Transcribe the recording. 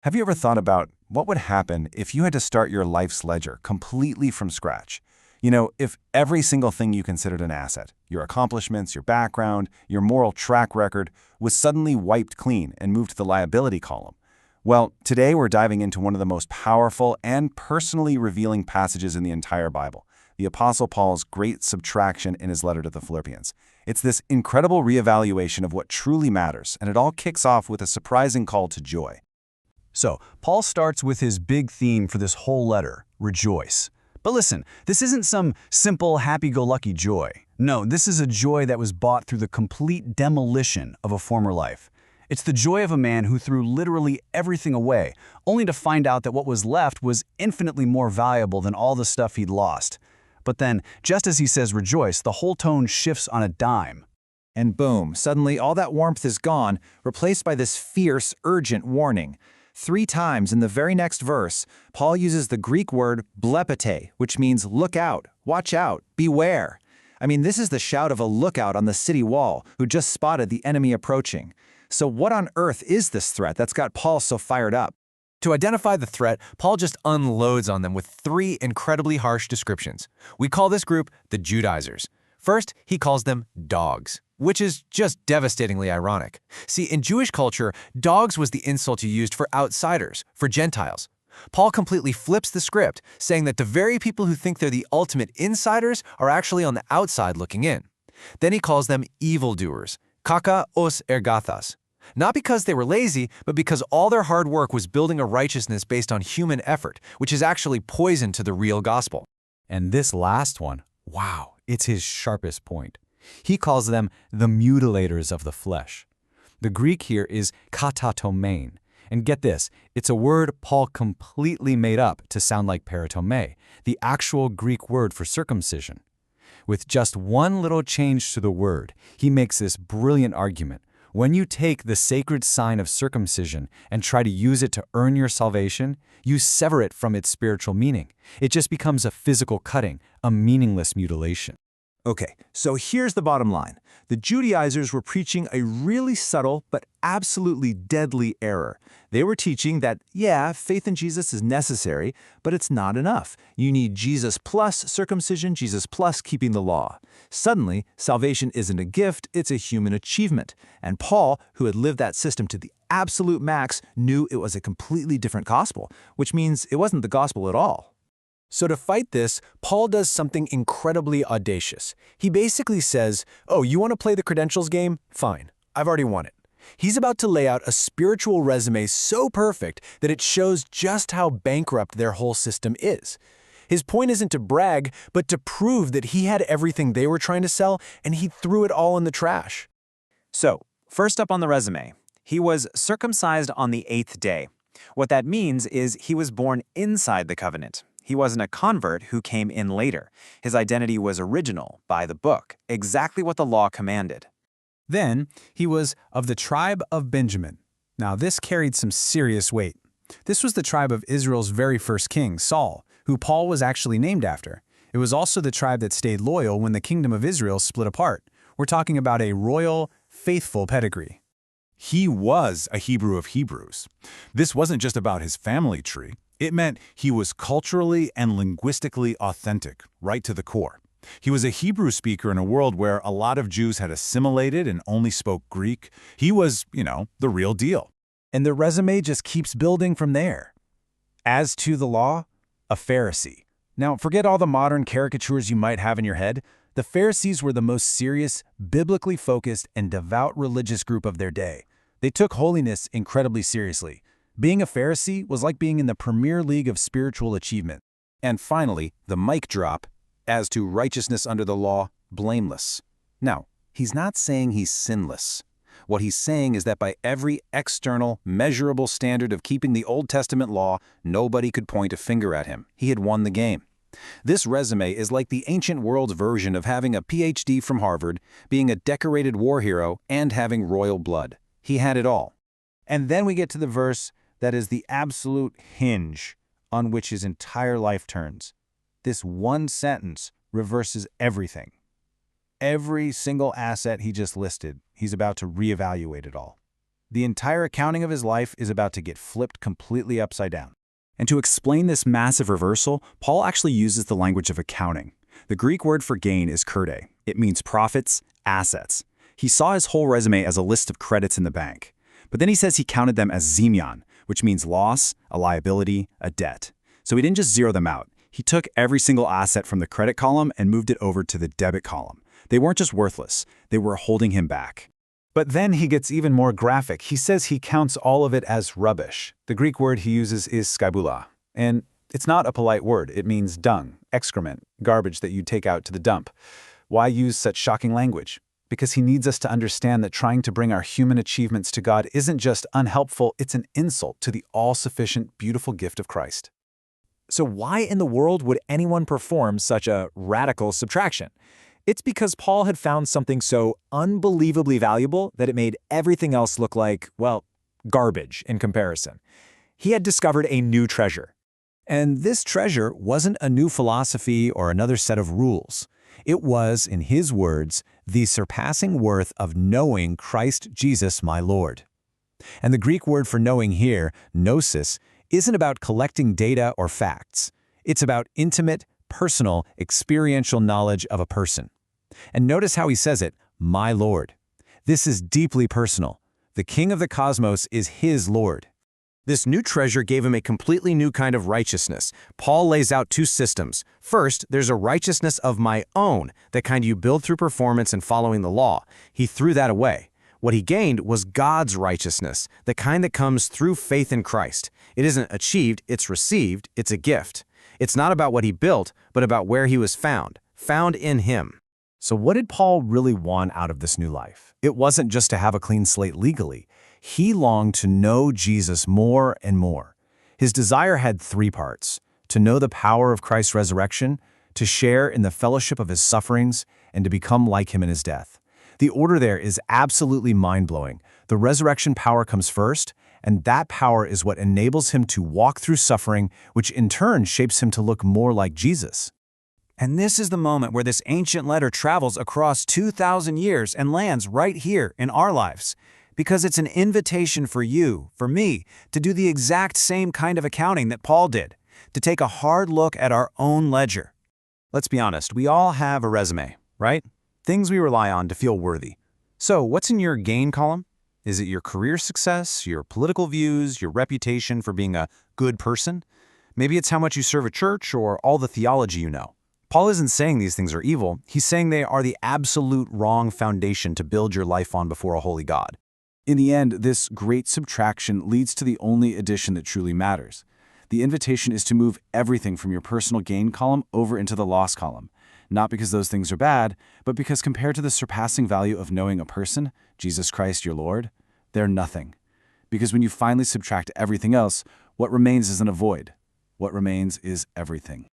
Have you ever thought about what would happen if you had to start your life's ledger completely from scratch? If every single thing you considered an asset, your accomplishments, your background, your moral track record, was suddenly wiped clean and moved to the liability column. Well, today we're diving into one of the most powerful and personally revealing passages in the entire Bible, the Apostle Paul's great subtraction in his letter to the Philippians. It's this incredible reevaluation of what truly matters, and it all kicks off with a surprising call to joy. So, Paul starts with his big theme for this whole letter, rejoice. But listen, this isn't some simple happy-go-lucky joy. No, this is a joy that was bought through the complete demolition of a former life. It's the joy of a man who threw literally everything away, only to find out that what was left was infinitely more valuable than all the stuff he'd lost. But then, just as he says rejoice, the whole tone shifts on a dime. And boom, suddenly all that warmth is gone, replaced by this fierce, urgent warning. 3 times in the very next verse, Paul uses the Greek word blepete, which means look out, watch out, beware. This is the shout of a lookout on the city wall who just spotted the enemy approaching. So what on earth is this threat that's got Paul so fired up? To identify the threat, Paul just unloads on them with 3 incredibly harsh descriptions. We call this group the Judaizers. First, he calls them dogs, which is just devastatingly ironic. See, in Jewish culture, dogs was the insult you used for outsiders, for Gentiles. Paul completely flips the script, saying that the very people who think they're the ultimate insiders are actually on the outside looking in. Then he calls them evildoers, kaka os ergathas. Not because they were lazy, but because all their hard work was building a righteousness based on human effort, which is actually poison to the real gospel. And this last one, wow, it's his sharpest point. He calls them the mutilators of the flesh. The Greek here is katatomein. And get this, it's a word Paul completely made up to sound like peritome, the actual Greek word for circumcision. With just one little change to the word, he makes this brilliant argument. When you take the sacred sign of circumcision and try to use it to earn your salvation, you sever it from its spiritual meaning. It just becomes a physical cutting, a meaningless mutilation. Okay, so here's the bottom line. The Judaizers were preaching a really subtle but absolutely deadly error. They were teaching that, yeah, faith in Jesus is necessary, but it's not enough. You need Jesus plus circumcision, Jesus plus keeping the law. Suddenly, salvation isn't a gift, it's a human achievement. And Paul, who had lived that system to the absolute max, knew it was a completely different gospel, which means it wasn't the gospel at all. So to fight this, Paul does something incredibly audacious. He basically says, oh, you want to play the credentials game? Fine, I've already won it. He's about to lay out a spiritual resume so perfect that it shows just how bankrupt their whole system is. His point isn't to brag, but to prove that he had everything they were trying to sell, and he threw it all in the trash. So, first up on the resume, he was circumcised on the 8th day. What that means is he was born inside the covenant. He wasn't a convert who came in later. His identity was original, by the book, exactly what the law commanded. Then, he was of the tribe of Benjamin. Now, this carried some serious weight. This was the tribe of Israel's very first king, Saul, who Paul was actually named after. It was also the tribe that stayed loyal when the kingdom of Israel split apart. We're talking about a royal, faithful pedigree. He was a Hebrew of Hebrews. This wasn't just about his family tree. It meant he was culturally and linguistically authentic, right to the core. He was a Hebrew speaker in a world where a lot of Jews had assimilated and only spoke Greek. He was, the real deal. And the resume just keeps building from there. As to the law, a Pharisee. Now, forget all the modern caricatures you might have in your head. The Pharisees were the most serious, biblically focused, and devout religious group of their day. They took holiness incredibly seriously. Being a Pharisee was like being in the Premier League of spiritual achievement. And finally, the mic drop, as to righteousness under the law, blameless. Now, he's not saying he's sinless. What he's saying is that by every external, measurable standard of keeping the Old Testament law, nobody could point a finger at him. He had won the game. This resume is like the ancient world's version of having a PhD from Harvard, being a decorated war hero, and having royal blood. He had it all. And then we get to the verse that is the absolute hinge on which his entire life turns. This one sentence reverses everything. Every single asset he just listed, he's about to reevaluate it all. The entire accounting of his life is about to get flipped completely upside down. And to explain this massive reversal, Paul actually uses the language of accounting. The Greek word for gain is kerde. It means profits, assets. He saw his whole resume as a list of credits in the bank. But then he says he counted them as zimion, which means loss, a liability, a debt. So he didn't just zero them out. He took every single asset from the credit column and moved it over to the debit column. They weren't just worthless, they were holding him back. But then he gets even more graphic. He says he counts all of it as rubbish. The Greek word he uses is skybula. And it's not a polite word. It means dung, excrement, garbage that you take out to the dump. Why use such shocking language? Because he needs us to understand that trying to bring our human achievements to God isn't just unhelpful, it's an insult to the all-sufficient, beautiful gift of Christ. So why in the world would anyone perform such a radical subtraction? It's because Paul had found something so unbelievably valuable that it made everything else look like, well, garbage in comparison. He had discovered a new treasure. And this treasure wasn't a new philosophy or another set of rules. It was, in his words, the surpassing worth of knowing Christ Jesus my Lord. And the Greek word for knowing here, gnosis, isn't about collecting data or facts. It's about intimate, personal, experiential knowledge of a person. And notice how he says it, my Lord. This is deeply personal. The King of the cosmos is his Lord. This new treasure gave him a completely new kind of righteousness. Paul lays out two systems. First, there's a righteousness of my own, the kind you build through performance and following the law. He threw that away. What he gained was God's righteousness, the kind that comes through faith in Christ. It isn't achieved, it's received, it's a gift. It's not about what he built, but about where he was found in him. So what did Paul really want out of this new life? It wasn't just to have a clean slate legally. He longed to know Jesus more and more. His desire had three parts: to know the power of Christ's resurrection, to share in the fellowship of his sufferings, and to become like him in his death. The order there is absolutely mind-blowing. The resurrection power comes first, and that power is what enables him to walk through suffering, which in turn shapes him to look more like Jesus. And this is the moment where this ancient letter travels across 2,000 years and lands right here in our lives. Because it's an invitation for you, for me, to do the exact same kind of accounting that Paul did, to take a hard look at our own ledger. Let's be honest, we all have a resume, right? Things we rely on to feel worthy. So what's in your gain column? Is it your career success, your political views, your reputation for being a good person? Maybe it's how much you serve a church or all the theology you know. Paul isn't saying these things are evil. He's saying they are the absolute wrong foundation to build your life on before a holy God. In the end, this great subtraction leads to the only addition that truly matters. The invitation is to move everything from your personal gain column over into the loss column. Not because those things are bad, but because compared to the surpassing value of knowing a person, Jesus Christ your Lord, they're nothing. Because when you finally subtract everything else, what remains isn't a void. What remains is everything.